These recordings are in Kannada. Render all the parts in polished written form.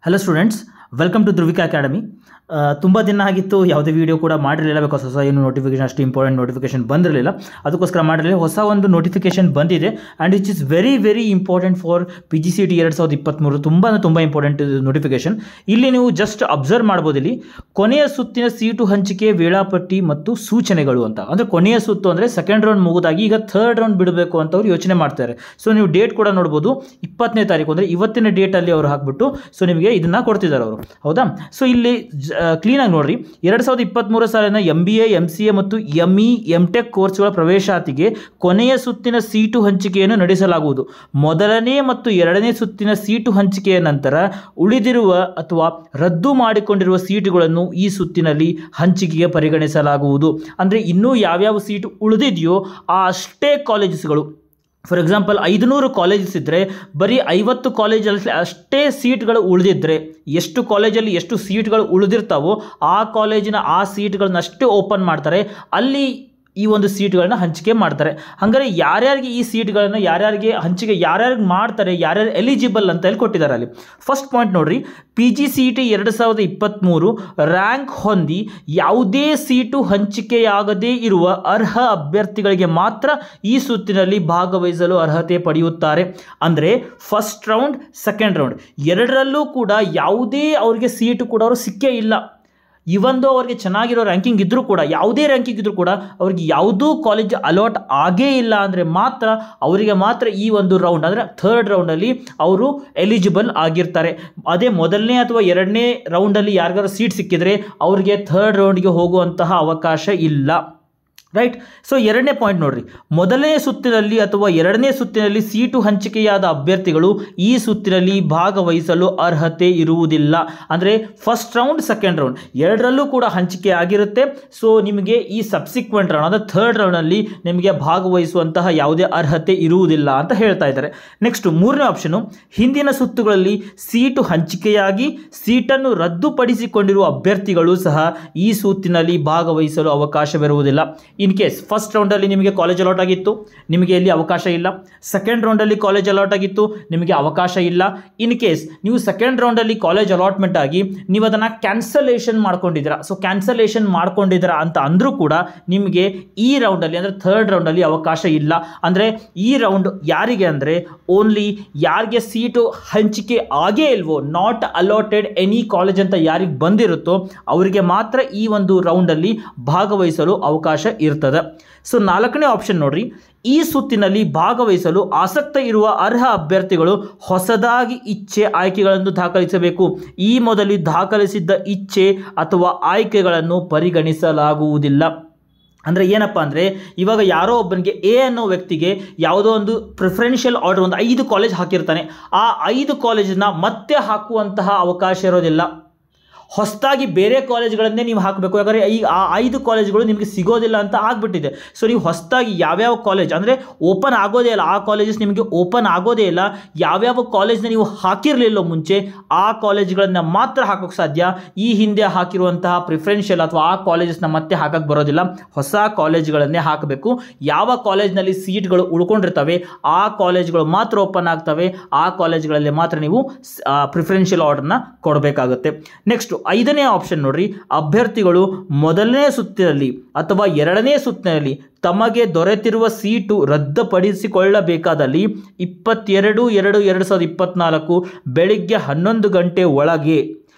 Hello students, welcome to Dhruvika academy. ತುಂಬ ದಿನ ಆಗಿತ್ತು, ಯಾವುದೇ ವೀಡಿಯೋ ಕೂಡ ಮಾಡಿರಲಿಲ್ಲ. ಬಿಕಾಸ್ ಹೊಸ ಏನು ನೋಟಿಫಿಕೇಶನ್, ಅಷ್ಟು ಇಂಪಾರ್ಟೆಂಟ್ ನೋಟಿಫಿಕೇಶನ್ ಬಂದಿರಲಿಲ್ಲ, ಅದಕ್ಕೋಸ್ಕರ ಮಾಡಿರಲಿಲ್ಲ. ಹೊಸ ಒಂದು ನೋಟಿಫಿಕೇಶನ್ ಬಂದಿದೆ and it is very very important for PGCET 2023. ತುಂಬ ಇಂಪಾರ್ಟೆಂಟ್ ನೋಟಿಫಿಕೇಶನ್. ಇಲ್ಲಿ ನೀವು ಜಸ್ಟ್ ಅಬ್ಸರ್ವ್ ಮಾಡ್ಬೋದು. ಇಲ್ಲಿ ಕೊನೆಯ ಸುತ್ತಿನ ಸೀಟು ಹಂಚಿಕೆ ವೇಳಾಪಟ್ಟಿ ಮತ್ತು ಸೂಚನೆಗಳು ಅಂತ. ಅಂದರೆ ಕೊನೆಯ ಸುತ್ತು ಅಂದರೆ ಸೆಕೆಂಡ್ ರೌಂಡ್ ಮುಗಿದಾಗಿ ಈಗ ಥರ್ಡ್ ರೌಂಡ್ ಬಿಡಬೇಕು ಅಂತ ಅವ್ರು ಯೋಚನೆ ಮಾಡ್ತಾರೆ. ಸೊ ನೀವು ಡೇಟ್ ಕೂಡ ನೋಡ್ಬೋದು, 20ನೇ ತಾರೀಕು ಅಂದರೆ ಇವತ್ತಿನ ಡೇಟಲ್ಲಿ ಅವರು ಹಾಕ್ಬಿಟ್ಟು ಸೊ ನಿಮಗೆ ಇದನ್ನು ಕೊಡ್ತಿದ್ದಾರೆ ಅವರು. ಹೌದಾ? ಸೊ ಇಲ್ಲಿ ಕ್ಲೀನಾಗಿ ನೋಡ್ರಿ, 2023 ಸಾಲಿನ MBA, MCA ಮತ್ತು ME, MTech ಕೋರ್ಸ್ಗಳ ಪ್ರವೇಶಾತಿಗೆ ಕೊನೆಯ ಸುತ್ತಿನ ಸೀಟು ಹಂಚಿಕೆಯನ್ನು ನಡೆಸಲಾಗುವುದು. ಮೊದಲನೇ ಮತ್ತು ಎರಡನೇ ಸುತ್ತಿನ ಸೀಟು ಹಂಚಿಕೆಯ ನಂತರ ಉಳಿದಿರುವ ಅಥವಾ ರದ್ದು ಮಾಡಿಕೊಂಡಿರುವ ಸೀಟುಗಳನ್ನು ಈ ಸುತ್ತಿನಲ್ಲಿ ಹಂಚಿಕೆಗೆ ಪರಿಗಣಿಸಲಾಗುವುದು. ಅಂದರೆ ಇನ್ನೂ ಯಾವ್ಯಾವ ಸೀಟು ಉಳಿದಿದೆಯೋ ಆ ಅಷ್ಟೇ ಕಾಲೇಜಸ್ಗಳು, ಫಾರ್ ಎಕ್ಸಾಂಪಲ್ 500 ಕಾಲೇಜಸ್ ಇದ್ದರೆ ಬರೀ 50 ಕಾಲೇಜಲ್ಲಿ ಅಷ್ಟೇ ಸೀಟ್ಗಳು ಉಳಿದಿದ್ದರೆ, ಎಷ್ಟು ಕಾಲೇಜಲ್ಲಿ ಎಷ್ಟು ಸೀಟ್ಗಳು ಉಳಿದಿರ್ತಾವೋ ಆ ಕಾಲೇಜಿನ ಆ ಸೀಟ್ಗಳನ್ನಷ್ಟೇ ಓಪನ್ ಮಾಡ್ತಾರೆ. ಅಲ್ಲಿ ಈ ಒಂದು ಸೀಟ್ಗಳನ್ನ ಹಂಚಿಕೆ ಮಾಡ್ತಾರೆ. ಹಾಗಾದರೆ ಯಾರ್ಯಾರಿಗೆ ಈ ಸೀಟ್ಗಳನ್ನು ಯಾರ್ಯಾರಿಗೆ ಹಂಚಿಕೆ ಯಾರ್ಯಾರಿಗೆ ಮಾಡ್ತಾರೆ, ಯಾರ್ಯಾರು ಎಲಿಜಿಬಲ್ ಅಂತ ಹೇಳಿ ಕೊಟ್ಟಿದ್ದಾರೆ ಅಲ್ಲಿ. ಫಸ್ಟ್ ಪಾಯಿಂಟ್ ನೋಡ್ರಿ, PGCET 2023 ರ್ಯಾಂಕ್ ಹೊಂದಿ ಯಾವುದೇ ಸೀಟು ಹಂಚಿಕೆಯಾಗದೇ ಇರುವ ಅರ್ಹ ಅಭ್ಯರ್ಥಿಗಳಿಗೆ ಮಾತ್ರ ಈ ಸುತ್ತಿನಲ್ಲಿ ಭಾಗವಹಿಸಲು ಅರ್ಹತೆ ಪಡೆಯುತ್ತಾರೆ. ಅಂದರೆ ಫಸ್ಟ್ ರೌಂಡ್, ಸೆಕೆಂಡ್ ರೌಂಡ್ ಎರಡರಲ್ಲೂ ಕೂಡ ಯಾವುದೇ ಅವರಿಗೆ ಸೀಟು ಕೂಡ ಅವರು ಸಿಕ್ಕೇ ಇಲ್ಲ. ಇವಂದು ಅವ್ರಿಗೆ ಚೆನ್ನಾಗಿರೋ ರ್ಯಾಂಕಿಂಗ್ ಇದ್ದರೂ ಕೂಡ, ಯಾವುದೇ ರ್ಯಾಂಕಿಂಗ್ ಇದ್ದರೂ ಕೂಡ ಅವ್ರಿಗೆ ಯಾವುದೂ ಕಾಲೇಜ್ ಅಲಾಟ್ ಆಗೇ ಇಲ್ಲ ಅಂದರೆ ಮಾತ್ರ ಅವರಿಗೆ ಮಾತ್ರ ಈ ಒಂದು ರೌಂಡ್ ಅಂದರೆ ಥರ್ಡ್ ರೌಂಡಲ್ಲಿ ಅವರು ಎಲಿಜಿಬಲ್ ಆಗಿರ್ತಾರೆ. ಅದೇ ಮೊದಲನೇ ಅಥವಾ ಎರಡನೇ ರೌಂಡಲ್ಲಿ ಯಾರಿಗಾರು ಸೀಟ್ ಸಿಕ್ಕಿದರೆ ಅವರಿಗೆ ಥರ್ಡ್ ರೌಂಡ್ಗೆ ಹೋಗುವಂತಹ ಅವಕಾಶ ಇಲ್ಲ. ರೈಟ್? ಸೊ ಎರಡನೇ ಪಾಯಿಂಟ್ ನೋಡ್ರಿ, ಮೊದಲನೇ ಸುತ್ತಿನಲ್ಲಿ ಅಥವಾ ಎರಡನೇ ಸುತ್ತಿನಲ್ಲಿ ಸೀಟು ಹಂಚಿಕೆಯಾದ ಅಭ್ಯರ್ಥಿಗಳು ಈ ಸುತ್ತಿನಲ್ಲಿ ಭಾಗವಹಿಸಲು ಅರ್ಹತೆ ಇರುವುದಿಲ್ಲ. ಅಂದರೆ ಫಸ್ಟ್ ರೌಂಡ್, ಸೆಕೆಂಡ್ ರೌಂಡ್ ಎರಡರಲ್ಲೂ ಕೂಡ ಹಂಚಿಕೆ ಆಗಿರುತ್ತೆ. ಸೊ ನಿಮಗೆ ಈ ಸಬ್ಸಿಕ್ವೆಂಟ್ ರೌಂಡ್ ಅಂದರೆ ಥರ್ಡ್ ರೌಂಡಲ್ಲಿ ನಿಮಗೆ ಭಾಗವಹಿಸುವಂತಹ ಯಾವುದೇ ಅರ್ಹತೆ ಇರುವುದಿಲ್ಲ ಅಂತ ಹೇಳ್ತಾ ಇದ್ದಾರೆ. ನೆಕ್ಸ್ಟ್ ಮೂರನೇ ಆಪ್ಷನು, ಹಿಂದಿನ ಸುತ್ತುಗಳಲ್ಲಿ ಸೀಟು ಹಂಚಿಕೆಯಾಗಿ ಸೀಟನ್ನು ರದ್ದುಪಡಿಸಿಕೊಂಡಿರುವ ಅಭ್ಯರ್ಥಿಗಳು ಸಹ ಈ ಸುತ್ತಿನಲ್ಲಿ ಭಾಗವಹಿಸಲು ಅವಕಾಶವಿರುವುದಿಲ್ಲ. ಇನ್ ಕೇಸ್ ಫಸ್ಟ್ ರೌಂಡಲ್ಲಿ ನಿಮಗೆ ಕಾಲೇಜ್ ಅಲಾಟ್ ಆಗಿತ್ತು, ನಿಮಗೆ ಇಲ್ಲಿ ಅವಕಾಶ ಇಲ್ಲ. ಸೆಕೆಂಡ್ ರೌಂಡಲ್ಲಿ ಕಾಲೇಜ್ ಅಲಾಟ್ ಆಗಿತ್ತು, ನಿಮಗೆ ಅವಕಾಶ ಇಲ್ಲ. ಇನ್ ಕೇಸ್ ನೀವು ಸೆಕೆಂಡ್ ರೌಂಡಲ್ಲಿ ಕಾಲೇಜ್ ಅಲಾಟ್ಮೆಂಟ್ ಆಗಿ ನೀವು ಅದನ್ನು ಕ್ಯಾನ್ಸಲೇಷನ್ ಮಾಡ್ಕೊಂಡಿದ್ದೀರಾ, ಸೊ ಕ್ಯಾನ್ಸಲೇಷನ್ ಮಾಡ್ಕೊಂಡಿದ್ದೀರಾ ಅಂತ ಅಂದರೂ ಕೂಡ ನಿಮಗೆ ಈ ರೌಂಡಲ್ಲಿ ಅಂದರೆ ಥರ್ಡ್ ರೌಂಡಲ್ಲಿ ಅವಕಾಶ ಇಲ್ಲ. ಅಂದರೆ ಈ ರೌಂಡ್ ಯಾರಿಗೆ ಅಂದರೆ ಓನ್ಲಿ ಯಾರಿಗೆ ಸೀಟು ಹಂಚಿಕೆ ಆಗೇ ಇಲ್ವೋ, ನಾಟ್ ಅಲಾಟೆಡ್ ಎನಿ ಕಾಲೇಜ್ ಅಂತ ಯಾರಿಗೆ ಬಂದಿರುತ್ತೋ ಅವರಿಗೆ ಮಾತ್ರ ಈ ಒಂದು ರೌಂಡಲ್ಲಿ ಭಾಗವಹಿಸಲು ಅವಕಾಶ ಇರ್ತದೆ. ಸೊ ನಾಲ್ಕನೇ ಆಪ್ಷನ್ ನೋಡ್ರಿ, ಈ ಸುತ್ತಿನಲ್ಲಿ ಭಾಗವಹಿಸಲು ಆಸಕ್ತ ಇರುವ ಅರ್ಹ ಅಭ್ಯರ್ಥಿಗಳು ಹೊಸದಾಗಿ ಇಚ್ಛೆ ಆಯ್ಕೆಗಳನ್ನು ದಾಖಲಿಸಬೇಕು. ಈ ಮೊದಲು ದಾಖಲಿಸಿದ್ದ ಇಚ್ಛೆ ಅಥವಾ ಆಯ್ಕೆಗಳನ್ನು ಪರಿಗಣಿಸಲಾಗುವುದಿಲ್ಲ. ಅಂದರೆ ಏನಪ್ಪ ಅಂದರೆ ಇವಾಗ ಯಾರೋ ಒಬ್ಬನಿಗೆ ಎ ಅನ್ನೋ ವ್ಯಕ್ತಿಗೆ ಯಾವುದೋ ಒಂದು ಪ್ರಿಫರೆನ್ಷಿಯಲ್ ಆರ್ಡರ್ ಒಂದು 5 ಕಾಲೇಜ್ ಹಾಕಿರ್ತಾನೆ, ಆ 5 ಕಾಲೇಜನ್ನ ಮತ್ತೆ ಹಾಕುವಂತಹ ಅವಕಾಶ ಇರೋದಿಲ್ಲ. ಹೊಸದಾಗಿ ಬೇರೆ ಕಾಲೇಜ್ಗಳನ್ನೇ ನೀವು ಹಾಕಬೇಕು. ಯಾಕಂದರೆ ಈ ಆ 5 ಕಾಲೇಜ್ಗಳು ನಿಮಗೆ ಸಿಗೋದಿಲ್ಲ ಅಂತ ಆಗಿಬಿಟ್ಟಿದೆ. ಸೊ ನೀವು ಹೊಸದಾಗಿ ಯಾವ್ಯಾವ ಕಾಲೇಜ್ ಅಂದರೆ ಓಪನ್ ಆಗೋದೇ ಇಲ್ಲ, ಆ ಕಾಲೇಜಸ್ ನಿಮಗೆ ಓಪನ್ ಆಗೋದೇ ಇಲ್ಲ. ಯಾವ್ಯಾವ ಕಾಲೇಜ್ನ ನೀವು ಹಾಕಿರಲಿಲ್ಲ ಮುಂಚೆ ಆ ಕಾಲೇಜ್ಗಳನ್ನು ಮಾತ್ರ ಹಾಕೋಕ್ಕೆ ಸಾಧ್ಯ. ಈ ಹಿಂದೆ ಹಾಕಿರುವಂತಹ ಪ್ರಿಫರೆನ್ಷಿಯಲ್ ಅಥವಾ ಆ ಕಾಲೇಜಸ್ನ ಮತ್ತೆ ಹಾಕಕ್ಕೆ ಬರೋದಿಲ್ಲ, ಹೊಸ ಕಾಲೇಜ್ಗಳನ್ನೇ ಹಾಕಬೇಕು. ಯಾವ ಕಾಲೇಜ್ನಲ್ಲಿ ಸೀಟ್ಗಳು ಉಳ್ಕೊಂಡಿರ್ತವೆ ಆ ಕಾಲೇಜ್ಗಳು ಮಾತ್ರ ಓಪನ್ ಆಗ್ತವೆ, ಆ ಕಾಲೇಜ್ಗಳಲ್ಲಿ ಮಾತ್ರ ನೀವು ಪ್ರಿಫರೆನ್ಷಿಯಲ್ ಆರ್ಡರ್ನ ಕೊಡಬೇಕಾಗುತ್ತೆ. ನೆಕ್ಸ್ಟ್ 5ನೇ ಆಪ್ಷನ್ ನೋಡ್ರಿ, ಅಭ್ಯರ್ಥಿಗಳು ಮೊದಲನೇ ಸುತ್ತಿನಲ್ಲಿ ಅಥವಾ ಎರಡನೇ ಸುತ್ತಿನಲ್ಲಿ ತಮಗೆ ದೊರೆತಿರುವ ಸೀಟು ರದ್ದುಪಡಿಸಿಕೊಳ್ಳಬೇಕಾದಲ್ಲಿ 22/2/2024 ಬೆಳಿಗ್ಗೆ 11 ಗಂಟೆ ಒಳಗೆ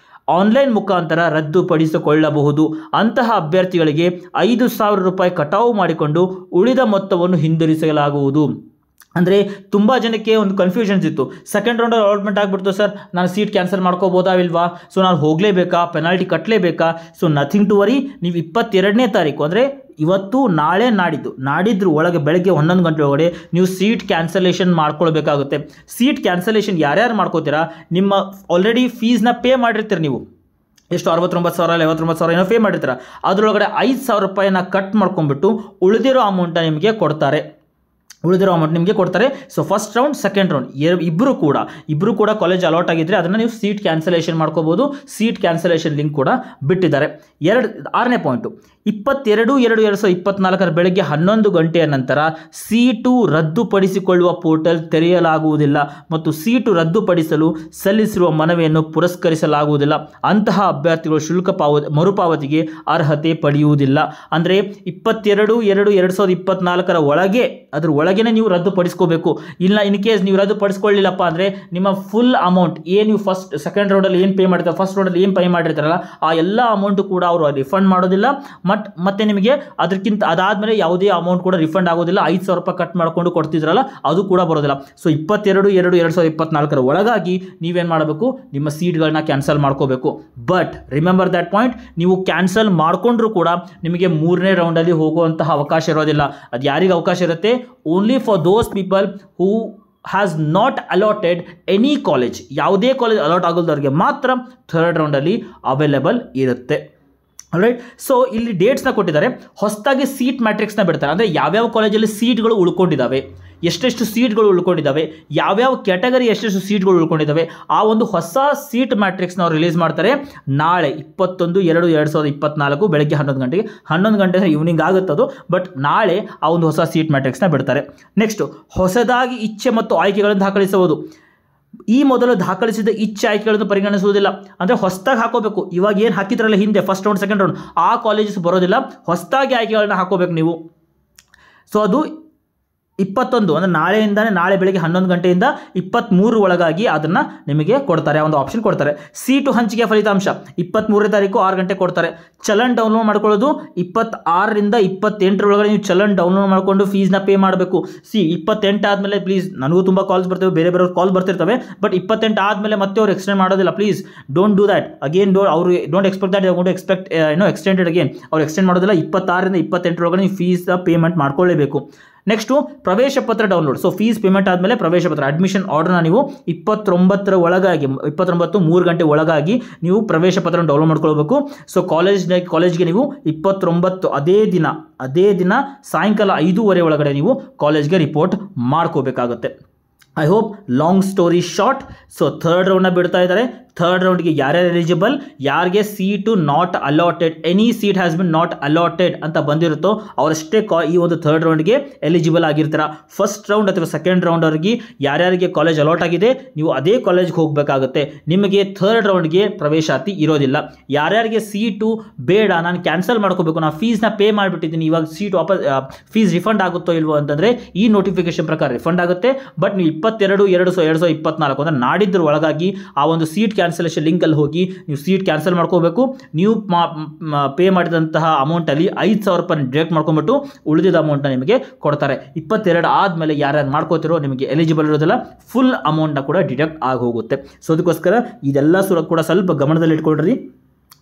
ಆನ್ಲೈನ್ ಮುಖಾಂತರ ರದ್ದುಪಡಿಸಿಕೊಳ್ಳಬಹುದು. ಅಂತಹ ಅಭ್ಯರ್ಥಿಗಳಿಗೆ 5,000 ರೂಪಾಯಿ ಕಟಾವು ಮಾಡಿಕೊಂಡು ಉಳಿದ ಮೊತ್ತವನ್ನು ಹಿಂದಿರಿಸಲಾಗುವುದು. ಅಂದರೆ ತುಂಬ ಜನಕ್ಕೆ ಒಂದು ಕನ್ಫ್ಯೂಷನ್ಸ್ ಇತ್ತು, ಸೆಕೆಂಡ್ ರೌಂಡ್ ಅಲಾಟ್ಮೆಂಟ್ ಆಗಿಬಿಡ್ತು ಸರ್, ನಾನು ಸೀಟ್ ಕ್ಯಾನ್ಸಲ್ ಮಾಡ್ಕೋಬೋದಾ ಇಲ್ವಾ, ಸೊ ನಾನು ಹೋಗಲೇಬೇಕಾ, ಪೆನಾಲ್ಟಿ ಕಟ್ಟಲೇಬೇಕಾ? ಸೊ ನಥಿಂಗ್ ಟು ವರಿ, ನೀವು 22ನೇ ತಾರೀಕು ಅಂದರೆ ಇವತ್ತು ನಾಳೆ ನಾಡಿದ್ರ ಒಳಗೆ ಬೆಳಗ್ಗೆ 11 ಗಂಟೆ ಒಳಗಡೆ ನೀವು ಸೀಟ್ ಕ್ಯಾನ್ಸಲೇಷನ್ ಮಾಡ್ಕೊಳ್ಬೇಕಾಗುತ್ತೆ. ಸೀಟ್ ಕ್ಯಾನ್ಸಲೇಷನ್ ಯಾರ್ಯಾರು ಮಾಡ್ಕೋತೀರಾ, ನಿಮ್ಮ ಆಲ್ರೆಡಿ ಫೀಸ್ನ ಪೇ ಮಾಡಿರ್ತೀರಿ ನೀವು, ಎಷ್ಟು 69,000 59,000 ಏನೋ ಪೇ ಮಾಡಿರ್ತೀರ, ಅದರೊಳಗಡೆ 5,000 ರೂಪಾಯಿನ ಕಟ್ ಮಾಡ್ಕೊಂಡ್ಬಿಟ್ಟು ಉಳಿದಿರೋ ಅಮೌಂಟನ್ನ ನಿಮಗೆ ಕೊಡ್ತಾರೆ. So first round, second round ಇಬ್ಬರು ಕೂಡ ಕಾಲೇಜ್ ಅಲಾಟ್ ಆಗಿದ್ದರೆ ಅದನ್ನು ನೀವು ಸೀಟ್ ಕ್ಯಾನ್ಸಲೇಷನ್ ಮಾಡ್ಕೋಬೋದು. ಸೀಟ್ ಕ್ಯಾನ್ಸಲೇಷನ್ ಲಿಂಕ್ ಕೂಡ ಬಿಟ್ಟಿದ್ದಾರೆ. 6ನೇ ಪಾಯಿಂಟು, 22/2/2024 ಬೆಳಗ್ಗೆ 11 ಗಂಟೆಯ ನಂತರ ಸೀಟು ರದ್ದುಪಡಿಸಿಕೊಳ್ಳುವ ಪೋರ್ಟಲ್ ತೆರೆಯಲಾಗುವುದಿಲ್ಲ ಮತ್ತು ಸೀಟು ರದ್ದುಪಡಿಸಲು ಸಲ್ಲಿಸಿರುವ ಮನವಿಯನ್ನು ಪುರಸ್ಕರಿಸಲಾಗುವುದಿಲ್ಲ. ಅಂತಹ ಅಭ್ಯರ್ಥಿಗಳು ಶುಲ್ಕ ಮರುಪಾವತಿಗೆ ಅರ್ಹತೆ ಪಡೆಯುವುದಿಲ್ಲ. ಅಂದರೆ 22/2/2024 ಒಳಗೆ ಅದ್ರ ಒಳಗೇನೆ ನೀವು ರದ್ದುಪಡಿಸ್ಕೋಬೇಕು. ಇಲ್ಲ ಇನ್ ಕೇಸ್ ನೀವು ರದ್ದುಪಡಿಸ್ಕೊಳ್ಳಿಲ್ಲಪ್ಪ ಅಂದರೆ ನಿಮ್ಮ ಫುಲ್ ಅಮೌಂಟ್ ಏನು ನೀವು ಸೆಕೆಂಡ್ ರೌಂಡಲ್ಲಿ ಏನು ಪೇ ಮಾಡಿರ್ತಾರೆ, ಫಸ್ಟ್ ರೌಂಡಲ್ಲಿ ಏನು ಪೇ ಮಾಡಿರ್ತಾರಲ್ಲ ಆ ಎಲ್ಲ ಅಮೌಂಟು ಕೂಡ ಅವರು ರಿಫಂಡ್ ಮಾಡೋದಿಲ್ಲ. ಮತ್ತೆ ನಿಮಗೆ ಅದಕ್ಕಿಂತ ಅದಾದಮೇಲೆ ಯಾವುದೇ ಅಮೌಂಟ್ ಕೂಡ ರಿಫಂಡ್ ಆಗೋದಿಲ್ಲ. 5,000 ರೂಪಾಯಿ ಕಟ್ ಮಾಡಿಕೊಂಡು ಕೊಡ್ತಿದ್ರಲ್ಲ ಅದು ಕೂಡ ಬರೋದಿಲ್ಲ. ಸೊ 22/2/2024 ಒಳಗಾಗಿ ನೀವೇನು ಮಾಡಬೇಕು, ನಿಮ್ಮ ಸೀಟ್ಗಳನ್ನ ಕ್ಯಾನ್ಸಲ್ ಮಾಡ್ಕೋಬೇಕು. ಬಟ್ ರಿಮೆಂಬರ್ ದ್ಯಾಟ್ ಪಾಯಿಂಟ್, ನೀವು ಕ್ಯಾನ್ಸಲ್ ಮಾಡಿಕೊಂಡ್ರೂ ಕೂಡ ನಿಮಗೆ 3ನೇ ರೌಂಡಲ್ಲಿ ಹೋಗುವಂತಹ ಅವಕಾಶ ಇರೋದಿಲ್ಲ. ಅದು ಯಾರಿಗೆ ಅವಕಾಶ ಇರುತ್ತೆ, only for those people who has not allotted any college, ಯಾವುದೇ ಕಾಲೇಜ್ ಅಲಾಟ್ ಆಗೋದವ್ರಿಗೆ ಮಾತ್ರ ಥರ್ಡ್ ರೌಂಡಲ್ಲಿ ಅವೈಲೇಬಲ್ ಇರುತ್ತೆ. ರೈಟ್. ಸೊ ಇಲ್ಲಿ ಡೇಟ್ಸ್ನ ಕೊಟ್ಟಿದ್ದಾರೆ. ಹೊಸದಾಗಿ ಸೀಟ್ ಮ್ಯಾಟ್ರಿಕ್ಸ್ನ ಬಿಡ್ತಾರೆ. ಅಂದರೆ ಯಾವ್ಯಾವ ಕಾಲೇಜಲ್ಲಿ ಸೀಟ್ಗಳು ಉಳ್ಕೊಂಡಿದ್ದಾವೆ, ಎಷ್ಟೆಷ್ಟು ಸೀಟ್ಗಳು ಉಳ್ಕೊಂಡಿದ್ದಾವೆ, ಯಾವ್ಯಾವ ಕ್ಯಾಟಗರಿ ಎಷ್ಟೆಷ್ಟು ಸೀಟ್ಗಳು ಉಳ್ಕೊಂಡಿದ್ದಾವೆ, ಆ ಒಂದು ಹೊಸ ಸೀಟ್ ಮ್ಯಾಟ್ರಿಕ್ಸ್ನ ಅವ್ರು ರಿಲೀಸ್ ಮಾಡ್ತಾರೆ ನಾಳೆ 21/2/2024 ಬೆಳಗ್ಗೆ 11 ಗಂಟೆಗೆ. 11 ಗಂಟೆ ಈವ್ನಿಂಗ್ ಆಗುತ್ತದು, ಬಟ್ ನಾಳೆ ಆ ಒಂದು ಹೊಸ ಸೀಟ್ ಮ್ಯಾಟ್ರಿಕ್ಸ್ನ ಬಿಡ್ತಾರೆ. ನೆಕ್ಸ್ಟು ಹೊಸದಾಗಿ ಇಚ್ಛೆ ಮತ್ತು ಆಯ್ಕೆಗಳನ್ನು ದಾಖಲಿಸುವುದು. ಈ ಮೊದಲು ದಾಖಲಿಸಿದ ಇಚ್ಛೆ ಆಯ್ಕೆಗಳನ್ನು ಪರಿಗಣಿಸುವುದಿಲ್ಲ. ಅಂದರೆ ಹೊಸದಾಗಿ ಹಾಕೋಬೇಕು. ಇವಾಗ ಏನು ಹಾಕಿದ್ರಲ್ಲ ಹಿಂದೆ ಫಸ್ಟ್ ರೌಂಡ್ ಸೆಕೆಂಡ್ ರೌಂಡ್ ಆ ಕಾಲೇಜಸ್ ಬರೋದಿಲ್ಲ. ಹೊಸದಾಗಿ ಆಯ್ಕೆಗಳನ್ನ ಹಾಕೋಬೇಕು ನೀವು. ಸೊ ಅದು 21 ಅಂದರೆ ನಾಳೆ ಬೆಳಗ್ಗೆ 11 ಗಂಟೆಯಿಂದ 23 ಒಳಗಾಗಿ ಅದನ್ನು ನಿಮಗೆ ಕೊಡ್ತಾರೆ, ಒಂದು ಆಪ್ಷನ್ ಕೊಡ್ತಾರೆ. ಸೀಟು ಹಂಚಿಕೆ ಫಲಿತಾಂಶ 23ನೇ ತಾರೀಕು 6 ಗಂಟೆ ಕೊಡ್ತಾರೆ. ಚಲನ್ ಡೌನ್ಲೋಡ್ ಮಾಡ್ಕೊಳ್ಳೋದು 26ರಿಂದ 28 ಒಳಗಡೆ ನೀವು ಚಲನ್ ಡೌನ್ಲೋಡ್ ಮಾಡಿಕೊಂಡು ಫೀಸ್ನ ಪೇ ಮಾಡಬೇಕು. 28 ಆದಮೇಲೆ ಪ್ಲೀಸ್, ನನಗೂ ತುಂಬ ಕಾಲ್ಸ್ ಬರ್ತವೆ, ಬೇರೆ ಕಾಲ್ ಬರ್ತಿರ್ತವೆ, ಬಟ್ 28 ಆದಮೇಲೆ ಮತ್ತೆ ಅವ್ರು ಎಕ್ಸ್ಟೆಂಡ್ ಮಾಡೋದಿಲ್ಲ. Please don't do that again. ಅವರು don't expect that expect extended again. ಅವ್ರು ಎಕ್ಸ್ಟೆಂಡ್ ಮಾಡೋದಿಲ್ಲ. 26ರಿಂದ 28 ಒಳಗಡೆ ನೀವು ಫೀಸ್ ಪೇಮೆಂಟ್ ಮಾಡ್ಕೊಳ್ಳೇಬೇಕು. ನೆಕ್ಸ್ಟು ಪ್ರವೇಶ ಪತ್ರ ಡೌನ್ಲೋಡ್. ಸೊ ಫೀಸ್ ಪೇಮೆಂಟ್ ಆದಮೇಲೆ ಪ್ರವೇಶ ಪತ್ರ ಅಡ್ಮಿಷನ್ ಆರ್ಡರ್ನ ನೀವು 29 ಒಳಗಾಗಿ 3 ಗಂಟೆ ಒಳಗಾಗಿ ನೀವು ಪ್ರವೇಶ ಪತ್ರ ಡೌನ್ಲೋಡ್ ಮಾಡ್ಕೊಳ್ಬೇಕು. ಸೊ ಕಾಲೇಜ್ಗೆ ನೀವು 29 ಅದೇ ದಿನ ಸಾಯಂಕಾಲ 5:30 ಒಳಗಡೆ ನೀವು ಕಾಲೇಜ್ಗೆ ರಿಪೋರ್ಟ್ ಮಾಡ್ಕೋಬೇಕಾಗುತ್ತೆ. I hope long story short. So third ರೌಂಡ್ನ ಬಿಡ್ತಾ ಇದ್ದಾರೆ. ಥರ್ಡ್ ರೌಂಡ್ಗೆ ಯಾರ್ಯಾರು ಎಲಿಜಿಬಲ್, ಯಾರಿಗೆ seat not allotted, any seat has been not allotted ಅಂತ ಬಂದಿರುತ್ತೋ ಅವರಷ್ಟೇ ಈ ಒಂದು ಥರ್ಡ್ ರೌಂಡ್ಗೆ ಎಲಿಜಿಬಲ್ ಆಗಿರ್ತೀರ. ಫಸ್ಟ್ ರೌಂಡ್ ಅಥವಾ ಸೆಕೆಂಡ್ ರೌಂಡ್ ಅವ್ರಿಗೆ ಯಾರ್ಯಾರಿಗೆ ಕಾಲೇಜ್ ಅಲಾಟ್ ಆಗಿದೆ ನೀವು ಅದೇ ಕಾಲೇಜ್ಗೆ ಹೋಗಬೇಕಾಗುತ್ತೆ. ನಿಮಗೆ ಥರ್ಡ್ ರೌಂಡ್ಗೆ ಪ್ರವೇಶಾತಿ ಇರೋದಿಲ್ಲ. ಯಾರ್ಯಾರಿಗೆ ಸೀಟು ಬೇಡ, ನಾನು ಕ್ಯಾನ್ಸಲ್ ಮಾಡ್ಕೋಬೇಕು, ನಾನು ಫೀಸ್ನ ಪೇ ಮಾಡಿಬಿಟ್ಟಿದ್ದೀನಿ, ಇವಾಗ ಸೀಟ್ ವಾಪಸ್ ಫೀಸ್ ರಿಫಂಡ್ ಆಗುತ್ತೋ ಇಲ್ವೋ ಅಂತಂದರೆ ಈ ನೋಟಿಫಿಕೇಶನ್ ಪ್ರಕಾರ ರಿಫಂಡ್ ಆಗುತ್ತೆ. ಬಟ್ ನೀವು 22/2/2024 ಅಂದರೆ ನಾಡಿದ್ರ ಒಳಗಾಗಿ ಆ ಒಂದು ಸೀಟ್ ಕ್ಯಾನ್ಸಲೇಷನ್ ಲಿಂಕಲ್ಲಿ ಹೋಗಿ ನೀವು ಸೀಟ್ ಕ್ಯಾನ್ಸಲ್ ಮಾಡ್ಕೋಬೇಕು. ನೀವು ಪೇ ಮಾಡಿದಂತಹ ಅಮೌಂಟಲ್ಲಿ 5,000 ರೂಪಾಯಿ ಡಿಡಕ್ಟ್ ಮಾಡ್ಕೊಂಡ್ಬಿಟ್ಟು ಉಳಿದಿದ್ದ ಅಮೌಂಟ್ನ ನಿಮಗೆ ಕೊಡ್ತಾರೆ. 22 ಆದಮೇಲೆ ಯಾರ್ಯಾರು ಮಾಡ್ಕೋತಿರೋ ನಿಮಗೆ ಎಲಿಜಿಬಲ್ ಇರೋದಿಲ್ಲ, ಫುಲ್ ಅಮೌಂಟ್ನ ಕೂಡ ಡಿಡಕ್ಟ್ ಆಗಿ ಹೋಗುತ್ತೆ. ಸೊ ಅದಕ್ಕೋಸ್ಕರ ಇದೆಲ್ಲ ಕೂಡ ಸ್ವಲ್ಪ ಗಮನದಲ್ಲಿ ಇಟ್ಕೊಳ್ರಿ.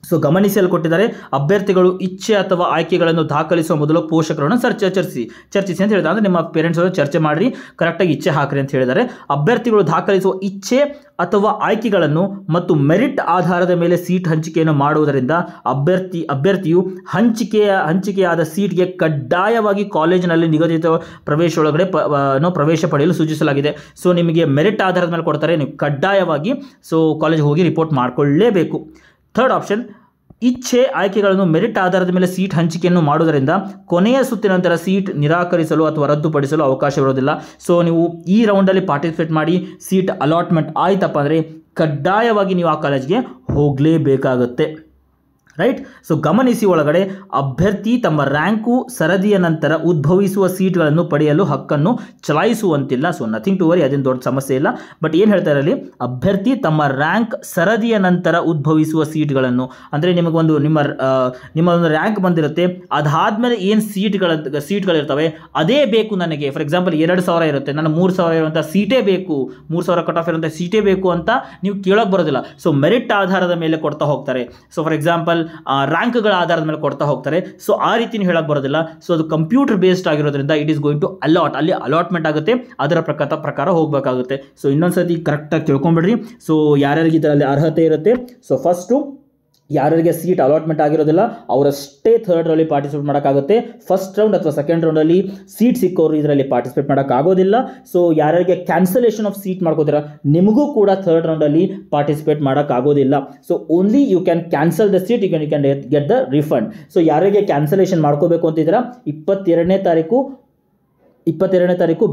ಸೊ ಗಮನಿಸಿ ಅಲ್ಲಿ ಕೊಟ್ಟಿದ್ದಾರೆ, ಅಭ್ಯರ್ಥಿಗಳು ಇಚ್ಛೆ ಅಥವಾ ಆಯ್ಕೆಗಳನ್ನು ದಾಖಲಿಸುವ ಮೊದಲು ಪೋಷಕರನ್ನು ಚರ್ಚಿಸಿ ಅಂತ ಹೇಳಿದ್ದಾರೆ. ಅಂದರೆ ನಿಮ್ಮ ಪೇರೆಂಟ್ಸ್ ಅವರು ಚರ್ಚೆ ಮಾಡಿ ಕರೆಕ್ಟಾಗಿ ಇಚ್ಛೆ ಹಾಕ್ರಿ ಅಂತ ಹೇಳಿದ್ದಾರೆ. ಅಭ್ಯರ್ಥಿಗಳು ದಾಖಲಿಸುವ ಇಚ್ಛೆ ಅಥವಾ ಆಯ್ಕೆಗಳನ್ನು ಮೆರಿಟ್ ಆಧಾರದ ಮೇಲೆ ಸೀಟ್ ಹಂಚಿಕೆಯನ್ನು ಮಾಡುವುದರಿಂದ ಅಭ್ಯರ್ಥಿಯು ಹಂಚಿಕೆಯಾದ ಸೀಟ್ಗೆ ಕಡ್ಡಾಯವಾಗಿ ಕಾಲೇಜಿನಲ್ಲಿ ನಿಗದಿತ ಪ್ರವೇಶ ಪಡೆಯಲು ಸೂಚಿಸಲಾಗಿದೆ. ಸೊ ನಿಮಗೆ ಮೆರಿಟ್ ಆಧಾರದ ಮೇಲೆ ಕೊಡ್ತಾರೆ, ನೀವು ಕಡ್ಡಾಯವಾಗಿ ಕಾಲೇಜಿಗೆ ಹೋಗಿ ರಿಪೋರ್ಟ್ ಮಾಡಿಕೊಳ್ಳಲೇಬೇಕು. ಥರ್ಡ್ ಆಪ್ಷನ್, ಇಚ್ಛೆ ಆಯ್ಕೆಗಳನ್ನು ಮೆರಿಟ್ ಆಧಾರದ ಮೇಲೆ ಸೀಟ್ ಹಂಚಿಕೆಯನ್ನು ಮಾಡುವುದರಿಂದ ಕೊನೆಯ ಸುತ್ತಿನ ನಂತರ ಸೀಟ್ ನಿರಾಕರಿಸಲು ಅಥವಾ ರದ್ದುಪಡಿಸಲು ಅವಕಾಶವಿರೋದಿಲ್ಲ. ಸೊ ನೀವು ಈ ರೌಂಡಲ್ಲಿ ಪಾರ್ಟಿಸಿಪೇಟ್ ಮಾಡಿ ಸೀಟ್ ಅಲಾಟ್ಮೆಂಟ್ ಆಯ್ತಪ್ಪ ಅಂದರೆ ಕಡ್ಡಾಯವಾಗಿ ನೀವು ಆ ಕಾಲೇಜ್ಗೆ ಹೋಗಲೇಬೇಕಾಗುತ್ತೆ. ರೈಟ್. ಸೊ ಗಮನಿಸಿ ಒಳಗಡೆ, ಅಭ್ಯರ್ಥಿ ತಮ್ಮ ರ್ಯಾಂಕು ಸರದಿಯ ನಂತರ ಉದ್ಭವಿಸುವ ಸೀಟ್ಗಳನ್ನು ಪಡೆಯಲು ಹಕ್ಕನ್ನು ಚಲಾಯಿಸುವಂತಿಲ್ಲ. ಸೊ ನಥಿಂಗ್ ಟು ವರಿ, ಅದೇನು ದೊಡ್ಡ ಸಮಸ್ಯೆ ಇಲ್ಲ. ಬಟ್ ಏನು ಹೇಳ್ತಾರೆ ಅಲ್ಲಿ, ಅಭ್ಯರ್ಥಿ ತಮ್ಮ ರ್ಯಾಂಕ್ ಸರದಿಯ ನಂತರ ಉದ್ಭವಿಸುವ ಸೀಟ್ಗಳನ್ನು, ಅಂದರೆ ನಿಮ್ಮ ಒಂದು ರ್ಯಾಂಕ್ ಬಂದಿರುತ್ತೆ, ಅದಾದಮೇಲೆ ಏನು ಸೀಟ್ಗಳಿರ್ತವೆ ಅದೇ ಬೇಕು ನನಗೆ. ಫಾರ್ ಎಕ್ಸಾಂಪಲ್ 2,000 ಇರುತ್ತೆ, ನಾನು 3,000 ಇರುವಂಥ ಸೀಟೇ ಬೇಕು, 3,000 ಕಟ್ ಆಫ್ ಇರುವಂಥ ಸೀಟೇ ಬೇಕು ಅಂತ ನೀವು ಕೇಳೋಕೆ ಬರೋದಿಲ್ಲ. ಸೊ ಮೆರಿಟ್ ಆಧಾರದ ಮೇಲೆ ಕೊಡ್ತಾ ಹೋಗ್ತಾರೆ. ಸೊ ಫಾರ್ ಎಕ್ಸಾಂಪಲ್ ರ್ಯಾಂಕ್ಗಳ ಆಧಾರದ ಮೇಲೆ ಕೊಡ್ತಾ ಹೋಗ್ತಾರೆ. ಸೊ ಆ ರೀತಿ ಹೇಳಕ್ ಬರೋದಿಲ್ಲ. ಸೊ ಅದು ಕಂಪ್ಯೂಟರ್ ಬೇಸ್ಡ್ ಆಗಿರೋದ್ರಿಂದ ಇಟ್ ಈಸ್ ಗೋಯಿಂಗ್ ಟು ಅಲ್ಲಿ ಅಲಾಟ್ಮೆಂಟ್ ಆಗುತ್ತೆ, ಅದರ ಪ್ರಕಾರ ಹೋಗಬೇಕಾಗುತ್ತೆ. ಸೊ ಇನ್ನೊಂದ್ಸತಿ ಕರೆಕ್ಟಾಗಿ ತಿಳ್ಕೊಂಬಿಡ್ರಿ. ಸೊ ಯಾರ್ಯಾರಿಗೆ ಇದರಲ್ಲಿ ಅರ್ಹತೆ ಇರುತ್ತೆ. ಸೊ ಫಸ್ಟು ಯಾರಿಗೆ ಸೀಟ್ ಅಲಾಟ್ಮೆಂಟ್ ಆಗಿರೋದಿಲ್ಲ ಅವರಷ್ಟೇ ಥರ್ಡ್ ರೌಂಡಲ್ಲಿ ಪಾರ್ಟಿಸಿಪೇಟ್ ಮಾಡೋಕ್ಕಾಗುತ್ತೆ. ಫಸ್ಟ್ ರೌಂಡ್ ಅಥವಾ ಸೆಕೆಂಡ್ ರೌಂಡಲ್ಲಿ ಸೀಟ್ ಸಿಕ್ಕೋರು ಇದರಲ್ಲಿ ಪಾರ್ಟಿಸಿಪೇಟ್ ಮಾಡೋಕ್ಕಾಗೋದಿಲ್ಲ. ಸೊ ಯಾರಿಗೆ ಕ್ಯಾನ್ಸಲೇಷನ್ ಆಫ್ ಸೀಟ್ ಮಾಡ್ಕೋತೀರಾ ನಿಮಗೂ ಕೂಡ ಥರ್ಡ್ ರೌಂಡಲ್ಲಿ ಪಾರ್ಟಿಸಿಪೇಟ್ ಮಾಡೋಕ್ಕಾಗೋದಿಲ್ಲ. So only you can cancel the seat, you can get the refund. So ಯಾರಿಗೆ ಕ್ಯಾನ್ಸಲೇಷನ್ ಮಾಡ್ಕೋಬೇಕು ಅಂತಿದ್ದೀರಾ 22ನೇ ತಾರೀಕು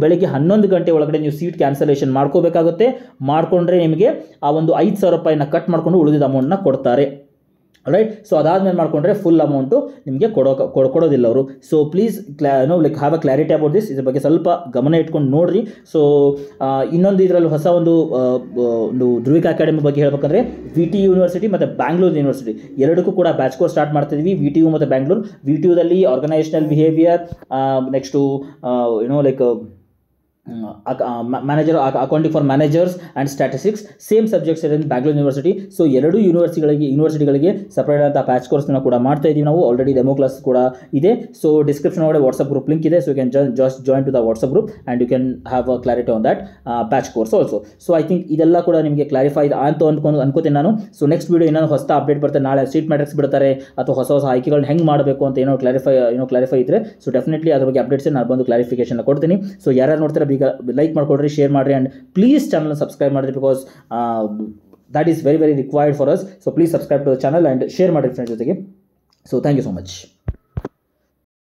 ಬೆಳಗ್ಗೆ 11 ಗಂಟೆ ಒಳಗಡೆ ನೀವು ಸೀಟ್ ಕ್ಯಾನ್ಸಲೇಷನ್ ಮಾಡ್ಕೋಬೇಕಾಗುತ್ತೆ. ಮಾಡಿಕೊಂಡ್ರೆ ನಿಮಗೆ ಆ ಒಂದು 5,000 ರೂಪಾಯಿನ ಕಟ್ ಮಾಡಿಕೊಂಡು ಉಳಿದಿದ್ದ ಅಮೌಂಟ್ನ ಕೊಡ್ತಾರೆ. ರೈಟ್. ಸೊ ಅದಾದ್ಮೇಲೆ ಮಾಡ್ಕೊಂಡ್ರೆ ಫುಲ್ ಅಮೌಂಟು ನಿಮಗೆ ಕೊಡೋದಿಲ್ಲ ಅವರು. So please like have a clarity about this. ಇದ್ರ ಬಗ್ಗೆ ಸ್ವಲ್ಪ ಗಮನ ಇಟ್ಕೊಂಡು ನೋಡ್ರಿ. ಸೊ ಇನ್ನೊಂದು ಇದರಲ್ಲಿ ಹೊಸ ಒಂದು ಧ್ರುವಿಕಾ ಅಕಾಡೆಮಿ ಬಗ್ಗೆ ಹೇಳ್ಬೇಕಂದ್ರೆ VT ಯೂನಿವರ್ಸಿಟಿ ಮತ್ತು ಬ್ಯಾಂಗ್ಳೂರ್ ಯೂನಿವರ್ಸಿಟಿ ಎರಡಕ್ಕೂ ಕೂಡ ಬ್ಯಾಚ್ ಕೋರ್ಸ್ ಸ್ಟಾರ್ಟ್ ಮಾಡ್ತಿದ್ವಿ. VTU ಮತ್ತು ಬ್ಯಾಂಗ್ಳೂರ್. VTUದಲ್ಲಿ organisational behaviour, next like manager, accounting for managers and statistics, same subjects in Bangalore university. So ಎರಡೂ ಯೂನಿವರ್ಸಿಟಿಗಳಿಗೆ ಸಪ್ರೇಟ್ ಆದ ಪ್ಯಾಚ್ ಕೋರ್ಸ್ನ ಕೂಡ ಮಾಡ್ತಾ ಇದ್ದೀವಿ ನಾವು. ಆಲ್ರೆಡಿ ಡೆಮೋ ಕ್ಲಾಸ್ ಕೂಡ ಇದೆ. ಸೊ ಡಿಸ್ಕ್ರಿಪ್ಷನ್ ಒಳಗಡೆ ವಾಟ್ಸಪ್ ಗ್ರೂಪ್ ಲಿಂಕ್ ಇದೆ. So you can just join to the WhatsApp group and you can have a clarity on that batch course also. So I think ಇದೆಲ್ಲ ಕೂಡ ನಿಮಗೆ ಕ್ಲಾರಿಫೈ ಅಂತ ಅನ್ಕೋತೀನಿ ನಾನು. ಸೊ ನೆಕ್ಸ್ಟ್ ವೀಡಿಯೋ ಇನ್ನೊಂದು ಹೊಸ ಅಪ್ಡೇಟ್ ಬರುತ್ತೆ. ನಾಳೆ ಸೀಟ್ ಮ್ಯಾಟ್ರಿಕ್ಸ್ ಬಿಡ್ತಾರೆ ಅಥವಾ ಹೊಸ ಆಯ್ಕೆಗಳನ್ನ ಹೆಂಗೆ ಮಾಡಬೇಕು ಅಂತ ಕ್ಲಾರಿಫೈ ಇದ್ದರೆ ಸೊ ಡೆಫಿನೆಟ್ಲಿ ಅದ್ರ ಬಗ್ಗೆ ಅಪ್ಡೇಟ್ಸ್ ನಾನು ಬಂದು ಕ್ಲಾರಿಫಿಕೇಶನ್ ಕೊಡ್ತೀನಿ. ಸೊ ಯಾರು ನೋಡ್ತಾರೆ ಈಗ ಲೈಕ್ ಮಾಡ್ಕೊಡ್ರಿ, ಶೇರ್ ಮಾಡಿರಿ ಆ್ಯಂಡ್ ಪ್ಲೀಸ್ ಚಾನಲ್ನ ಸಬ್ಸ್ಕ್ರೈಬ್ ಮಾಡಿರಿ because that is very required for us. So please subscribe to the channel and share ಮಾಡಿರಿ ಫ್ರೆಂಡ್ಸ್ ಜೊತೆಗೆ. So thank you so much.